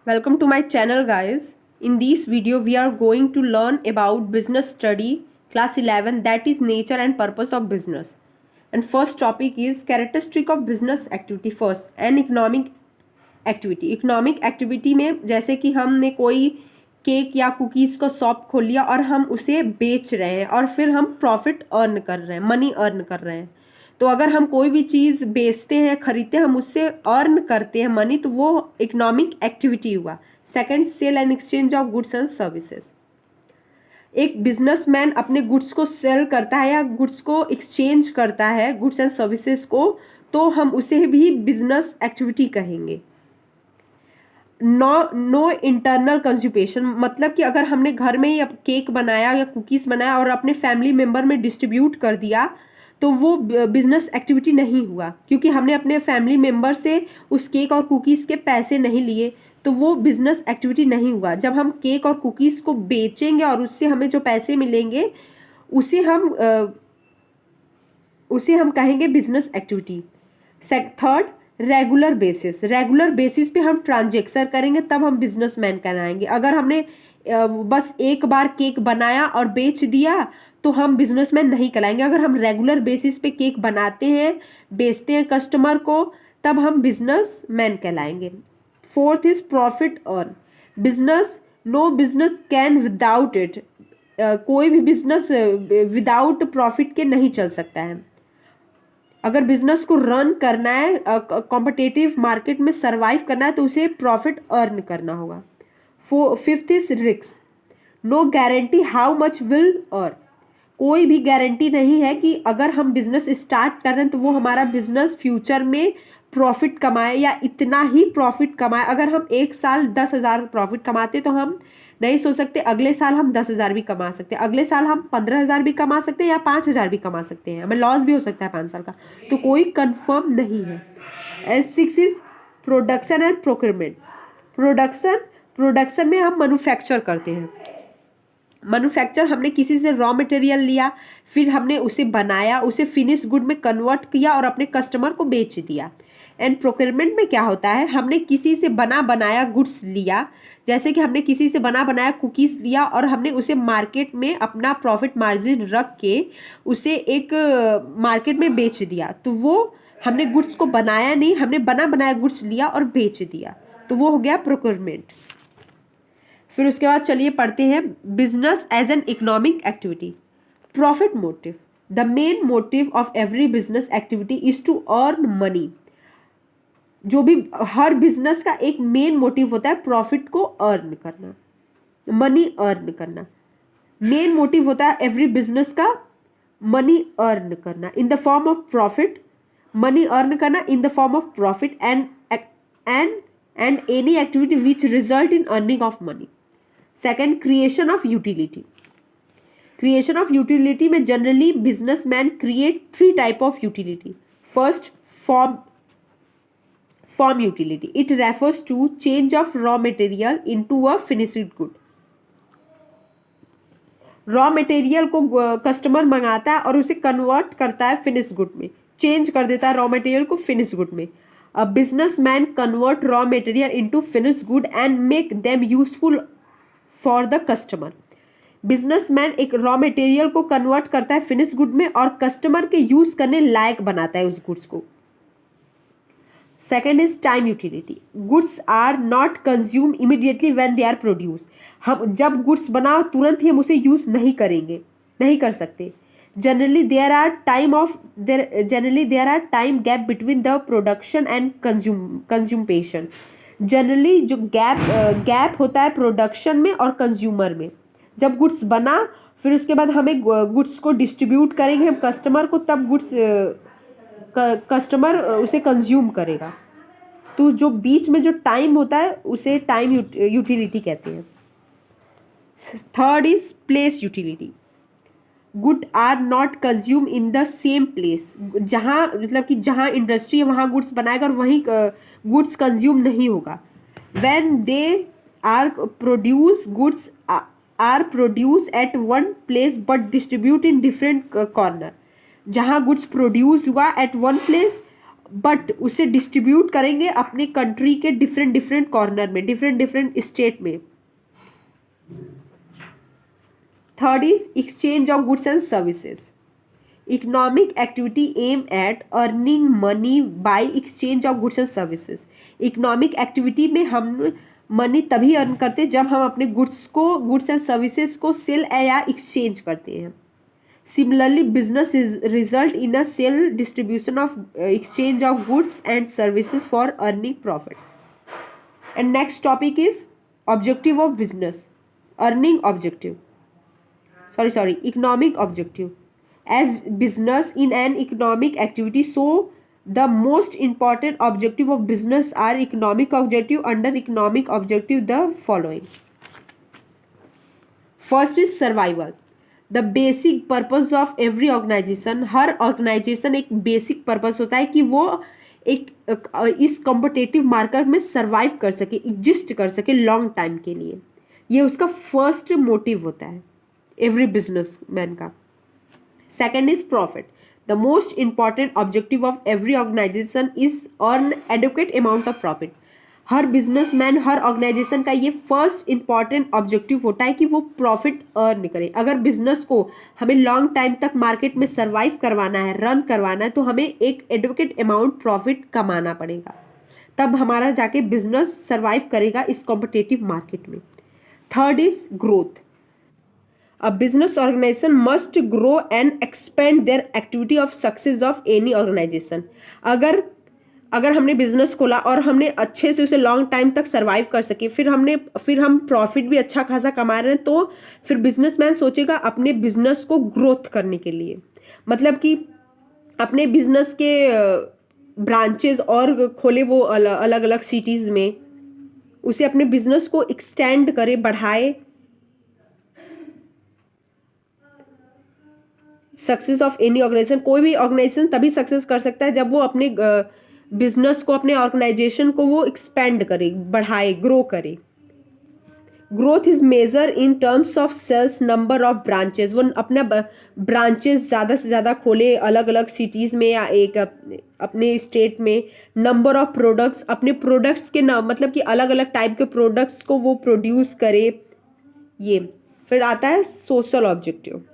Welcome to my channel, guys. In this video we are going to learn about business study class 11, that is nature and purpose of business. And first topic is characteristic of business activity. First, an economic activity. Economic activity में जैसे कि हमने कोई cake या cookies का shop खोल लिया और हम उसे बेच रहे हैं और फिर हम प्रॉफिट अर्न कर रहे हैं, मनी अर्न कर रहे हैं। तो अगर हम कोई भी चीज़ बेचते हैं, खरीदते हैं, हम उससे अर्न करते हैं मनी, तो वो इकोनॉमिक एक्टिविटी हुआ। Second, sale and exchange of goods and services. एक बिजनेसमैन अपने गुड्स को सेल करता है या गुड्स को एक्सचेंज करता है, गुड्स एंड सर्विसेज को, तो हम उसे भी बिजनेस एक्टिविटी कहेंगे। नो इंटरनल कंज्यूमेशन, मतलब कि अगर हमने घर में ही केक बनाया या कुकीज़ बनाया और अपने फैमिली मेम्बर में डिस्ट्रीब्यूट कर दिया, तो वो बिजनेस एक्टिविटी नहीं हुआ, क्योंकि हमने अपने फैमिली मेम्बर से उस केक और कुकीज़ के पैसे नहीं लिए, तो वो बिजनेस एक्टिविटी नहीं हुआ। जब हम केक और कुकीज़ को बेचेंगे और उससे हमें जो पैसे मिलेंगे उसे हम कहेंगे business activity. Third, regular basis पे हम ट्रांजेक्शन करेंगे, तब हम बिजनेसमैन कहलाएंगे। अगर हमने बस एक बार केक बनाया और बेच दिया तो हम बिजनेसमैन नहीं कहलाएंगे। अगर हम रेगुलर बेसिस पे केक बनाते हैं, बेचते हैं कस्टमर को, तब हम बिजनेसमैन कहलाएंगे। Fourth is profit earn. No business can without it. कोई भी बिजनेस विदाउट प्रॉफिट के नहीं चल सकता है। अगर बिजनेस को रन करना है, कॉम्पिटिटिव मार्केट में सरवाइव करना है, तो उसे प्रॉफिट अर्न करना होगा। Fifth is risk. No guarantee how much will earn. कोई भी गारंटी नहीं है कि अगर हम बिजनेस स्टार्ट कर रहे हैं तो वो हमारा बिजनेस फ्यूचर में प्रॉफिट कमाए या इतना ही प्रॉफिट कमाए। अगर हम एक साल 10,000 प्रॉफिट कमाते तो हम नहीं सोच सकते अगले साल हम 10,000 भी कमा सकते हैं, अगले साल हम 15,000 भी कमा सकते हैं या 5,000 भी कमा सकते हैं, हमें लॉस भी हो सकता है 5 साल का, तो कोई कंफर्म नहीं है। And six is production and procurement. Production में हम मैन्युफैक्चर करते हैं। मैन्युफैक्चर, हमने किसी से रॉ मटेरियल लिया, फिर हमने उसे बनाया, उसे फिनिश गुड में कन्वर्ट किया और अपने कस्टमर को बेच दिया। एंड प्रोक्योरमेंट में क्या होता है, हमने किसी से बना बनाया गुड्स लिया, जैसे कि हमने किसी से बना बनाया कुकीज़ लिया और हमने उसे मार्केट में अपना प्रॉफिट मार्जिन रख के उसे एक मार्केट में बेच दिया, तो वो हमने गुड्स को बनाया नहीं, हमने बना बनाया गुड्स लिया और बेच दिया, तो वो हो गया प्रोक्योरमेंट। फिर उसके बाद चलिए पढ़ते हैं business as an economic activity. Profit motive. The main motive of every business activity is to earn money. जो भी हर बिजनेस का एक मेन मोटिव होता है प्रॉफिट को अर्न करना, मनी अर्न करना। मेन मोटिव होता है एवरी बिजनेस का मनी अर्न करना in the form of profit, money earn करना in the form of profit and any activity which result in earning of money. Second, creation of utility. Creation of utility में generally businessman create 3 type of utility. First, form utility. It refers to change of raw material into a finished good. Raw material को customer मंगाता है और उसे convert करता है finish good में, change कर देता है रॉ मटेरियल को फिनिश गुड में। A businessman convert raw material into finish good and make them useful for the customer. Businessman एक रॉ मटेरियल को कन्वर्ट करता है फिनिश गुड में और कस्टमर के यूज करने लायक बनाता है उस गुड्स को। Second is time utility. Goods are not consume immediately when they are produce. हम जब गुड्स बनाओ तुरंत ही हम उसे यूज नहीं कर सकते। Generally there are time gap between the production and consumption. Generally जो गैप होता है प्रोडक्शन में और कंज्यूमर में। जब गुड्स बना फिर उसके बाद हमें गुड्स को डिस्ट्रीब्यूट करेंगे हम कस्टमर को, तब गुड्स कस्टमर उसे कंज्यूम करेगा, तो जो बीच में जो टाइम होता है उसे टाइम यूटिलिटी कहते हैं। Third is place utility. Good are not consume in the same place. जहाँ मतलब कि जहाँ इंडस्ट्री है वहाँ गुड्स बनाएगा और वहीं गुड्स कंज्यूम नहीं होगा। When they are produce, goods are produce at one place but distribute in different corner. जहाँ गुड्स प्रोड्यूस हुआ एट वन प्लेस बट उसे डिस्ट्रीब्यूट करेंगे अपने कंट्री के डिफरेंट डिफरेंट कॉर्नर में, डिफरेंट डिफरेंट स्टेट में। Third is exchange of goods and services. Economic activity aim at earning money by exchange of goods and services. Economic activity में हम money तभी earn करते हैं जब हम अपने गुड्स एंड सर्विसेज को सेल या एक्सचेंज करते हैं। Similarly, business is result in a sale distribution of exchange of goods and services for earning profit. And next topic is objective of business, earning objective. Economic objective. As business in an economic activity, so the most important objective of business are economic objective. Under economic objective, the following. First is survival. The basic purpose of every organisation. हर organisation एक basic purpose होता है कि वो एक इस competitive market में survive कर सके, एग्जिस्ट कर सके लॉन्ग टाइम के लिए। ये उसका फर्स्ट मोटिव होता है एवरी बिजनेसमैन का। Second is profit. The most important objective of every organisation is earn adequate amount of profit. हर बिजनेसमैन, हर ऑर्गेनाइजेशन का ये फर्स्ट इंपॉर्टेंट ऑब्जेक्टिव होता है कि वो प्रॉफिट अर्न करे। अगर बिजनेस को हमें लॉन्ग टाइम तक मार्केट में सर्वाइव करवाना है, रन करवाना है, तो हमें एक एडुकेट अमाउंट प्रॉफिट कमाना पड़ेगा, तब हमारा जाके बिजनेस सर्वाइव करेगा इस कॉम्पिटिटिव मार्केट में। Third is growth. A business organisation must grow and expand their activity of success of any organisation. अगर हमने बिजनेस खोला और हमने अच्छे से उसे लॉन्ग टाइम तक सर्वाइव कर सके, फिर हम प्रॉफिट भी अच्छा खासा कमा रहे हैं, तो फिर बिजनेसमैन सोचेगा अपने बिजनेस को ग्रोथ करने के लिए, मतलब कि अपने बिजनेस के ब्रांचेज और खोले वो अलग अलग सिटीज़ में, उसे अपने बिजनेस को एक्सटेंड करे, बढ़ाए। Success of any organisation. कोई भी ऑर्गेनाइजेशन तभी सक्सेस कर सकता है जब वो अपने बिजनेस को, अपने ऑर्गेनाइजेशन को वो एक्सपेंड करे, बढ़ाए, ग्रो करे। Growth is major in terms of sales, number of branches. वो अपना ब्रांचेस ज़्यादा से ज़्यादा खोले अलग अलग सिटीज़ में या एक अपने स्टेट में। नंबर ऑफ प्रोडक्ट्स, अपने प्रोडक्ट्स के मतलब कि अलग अलग टाइप के प्रोडक्ट्स को वो प्रोड्यूस करे। ये फिर आता है social objective.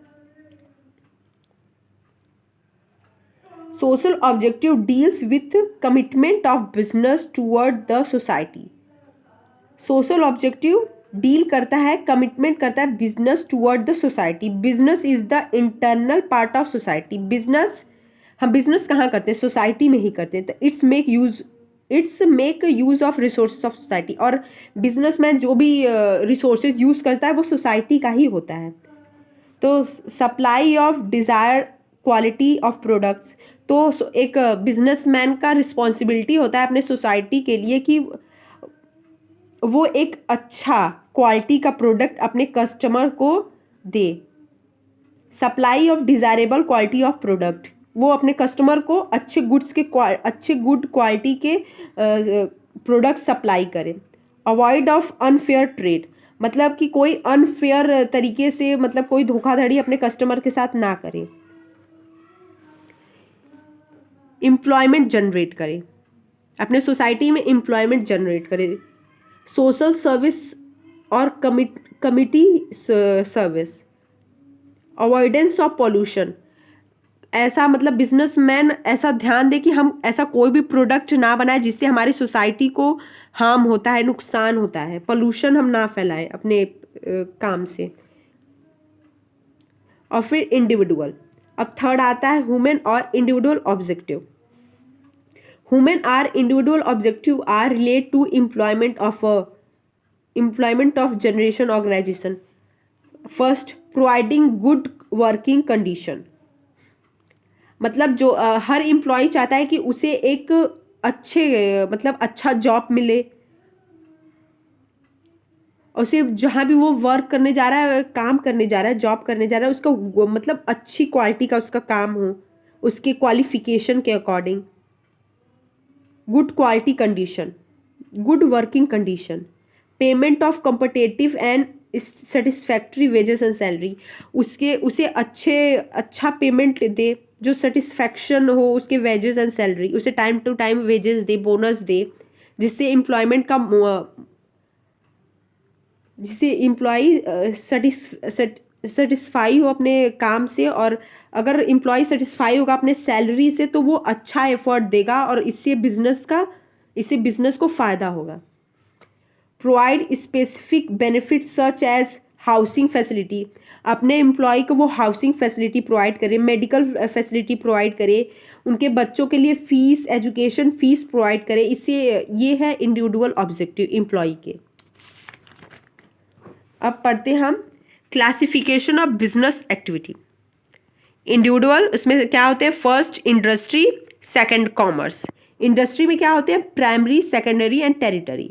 Social objective deals with commitment of business toward the society. Social objective deal करता है, कमिटमेंट करता है business toward the society. Business is the internal part of society. हम बिजनेस कहाँ करते हैं? सोसाइटी में ही करते हैं। तो it's make use of resources of society. और बिजनेसमैन जो भी रिसोर्सेज यूज करता है वो सोसाइटी का ही होता है। तो supply of desire quality of products. तो एक बिजनेसमैन का रिस्पॉन्सिबिलिटी होता है अपने सोसाइटी के लिए कि वो एक अच्छा क्वालिटी का प्रोडक्ट अपने कस्टमर को दे। Supply of desirable quality of product, वो अपने कस्टमर को अच्छे गुड क्वालिटी के प्रोडक्ट सप्लाई करे। अवॉइड ऑफ अनफेयर ट्रेड, मतलब कि कोई अनफेयर तरीके से, मतलब कोई धोखाधड़ी अपने कस्टमर के साथ ना करे। एम्प्लॉयमेंट जनरेट करे, अपने सोसाइटी में एम्प्लॉयमेंट जनरेट करे। सोशल सर्विस और committee service. Avoidance of pollution, ऐसा मतलब बिजनेसमैन ऐसा ध्यान दे कि हम ऐसा कोई भी प्रोडक्ट ना बनाए जिससे हमारी सोसाइटी को हार्म होता है, नुकसान होता है। पोल्यूशन हम ना फैलाएं अपने काम से। और फिर इंडिविजुअल। अब थर्ड आता है ह्यूमन और इंडिविजुअल ऑब्जेक्टिव। ह्यूमन और individual objective are relate to employment of generation organisation. First, providing good working condition, मतलब जो हर एम्प्लॉय चाहता है कि उसे एक अच्छा जॉब मिले, उसे जहाँ भी वो वर्क करने जा रहा है, काम करने जा रहा है, जॉब करने जा रहा है, उसका मतलब अच्छी क्वालिटी का उसका काम हो, उसके क्वालिफिकेशन के according. Good quality condition, good working condition. Payment of competitive and satisfactory wages and salary, उसे अच्छा पेमेंट दे, जो सेटिस्फैक्शन हो उसके वेजेस एंड सैलरी, उसे टाइम टू टाइम वेजेस दे, बोनस दे, जिससे एम्प्लॉयमेंट का जिससे एम्प्लॉय सेटिस्फाई हो अपने काम से, और अगर एम्प्लॉय सेटिस्फाई होगा अपने सैलरी से तो वो अच्छा एफर्ट देगा और इससे बिजनेस को फ़ायदा होगा। Provide specific benefit such as housing facility, अपने एम्प्लॉय को वो हाउसिंग फैसिलिटी प्रोवाइड करे, मेडिकल फैसिलिटी प्रोवाइड करे, उनके बच्चों के लिए फीस, एजुकेशन फीस प्रोवाइड करे। इससे ये है इंडिविजुअल ऑब्जेक्टिव एम्प्लॉय के। अब पढ़ते हम classification of business activity. Individual, उसमें क्या होते हैं, first industry, second commerce. Industry में क्या होते हैं, प्राइमरी, सेकेंडरी एंड टेरिटरी।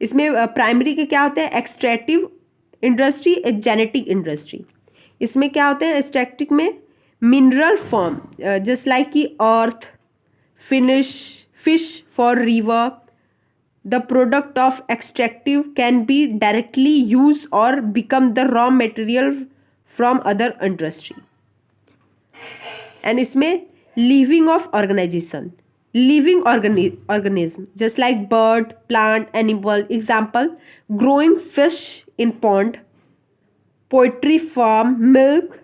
इसमें प्राइमरी के क्या होते हैं, एक्सट्रैक्टिव इंडस्ट्री, जेनेटिक इंडस्ट्री। इसमें क्या होते हैं, एक्सट्रैक्टिव में मिनरल फॉर्म जस्ट लाइक की earth, fish for river. The product of extractive can be directly used or become the raw material from other industry. And इसमें living of organization, living organism just like bird, plant, animal. Example, growing fish in pond, poultry farm, milk.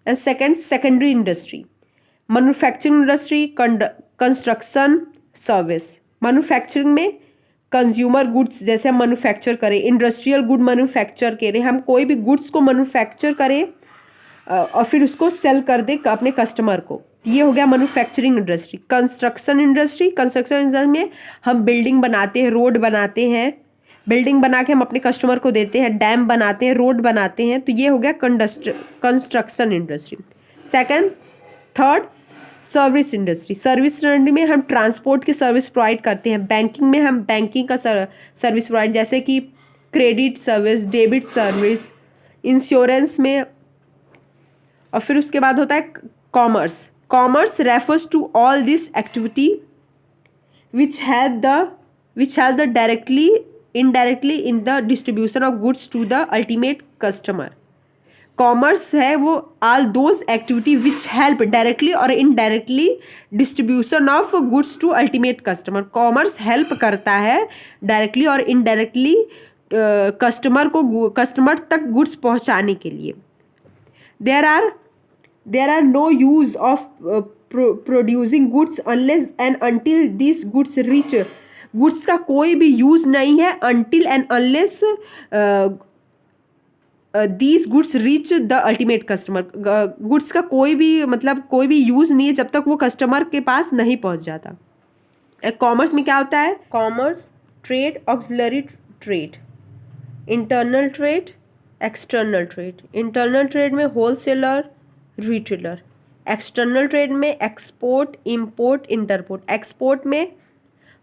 And secondary industry, manufacturing industry, construction, service. Manufacturing में consumer goods जैसे हम manufacture करें, industrial good manufacture करें, हम कोई भी goods को manufacture करें और फिर उसको सेल कर दें अपने कस्टमर को, ये हो गया मैन्युफैक्चरिंग इंडस्ट्री। कंस्ट्रक्शन इंडस्ट्री में हम बिल्डिंग बनाते हैं, रोड बनाते हैं, बिल्डिंग बना के हम अपने कस्टमर को देते हैं, डैम बनाते हैं, रोड बनाते हैं, तो ये हो गया construction industry. Third service industry में हम ट्रांसपोर्ट की सर्विस प्रोवाइड करते हैं। बैंकिंग में हम बैंकिंग का सर्विस प्रोवाइड, जैसे कि credit service, debit service, insurance में। और फिर उसके बाद होता है commerce refers to all this activity which help the directly indirectly in the distribution of goods to the ultimate customer. Commerce है वो all those activity which help directly और indirectly distribution of goods to ultimate customer. Commerce help करता है directly और indirectly customer तक goods पहुंचाने के लिए। There are no use of producing goods unless and until this goods reach, goods का कोई भी यूज नहीं है until and unless these goods reach the ultimate customer. Goods का कोई भी यूज़ नहीं है जब तक वो कस्टमर के पास नहीं पहुंच जाता। कॉमर्स में क्या होता है, commerce trade, auxiliary trade, internal trade, external trade. Internal trade में होलसेलर, रिटेलर। एक्सटर्नल ट्रेड में एक्सपोर्ट, इंपोर्ट, इंटरपोर्ट। एक्सपोर्ट में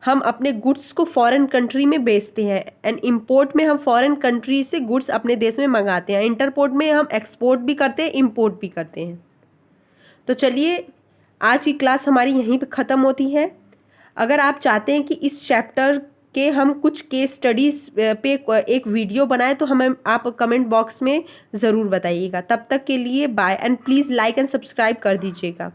हम अपने गुड्स को फॉरेन कंट्री में बेचते हैं, एंड इंपोर्ट में हम फॉरेन कंट्री से गुड्स अपने देश में मंगाते हैं। इंटरपोर्ट में हम एक्सपोर्ट भी करते हैं, इंपोर्ट भी करते हैं। तो चलिए आज की क्लास हमारी यहीं पे ख़त्म होती है। अगर आप चाहते हैं कि इस चैप्टर के हम कुछ केस स्टडीज़ पे एक वीडियो बनाएं तो हमें आप कमेंट बॉक्स में ज़रूर बताइएगा। तब तक के लिए bye, and please like and subscribe कर दीजिएगा।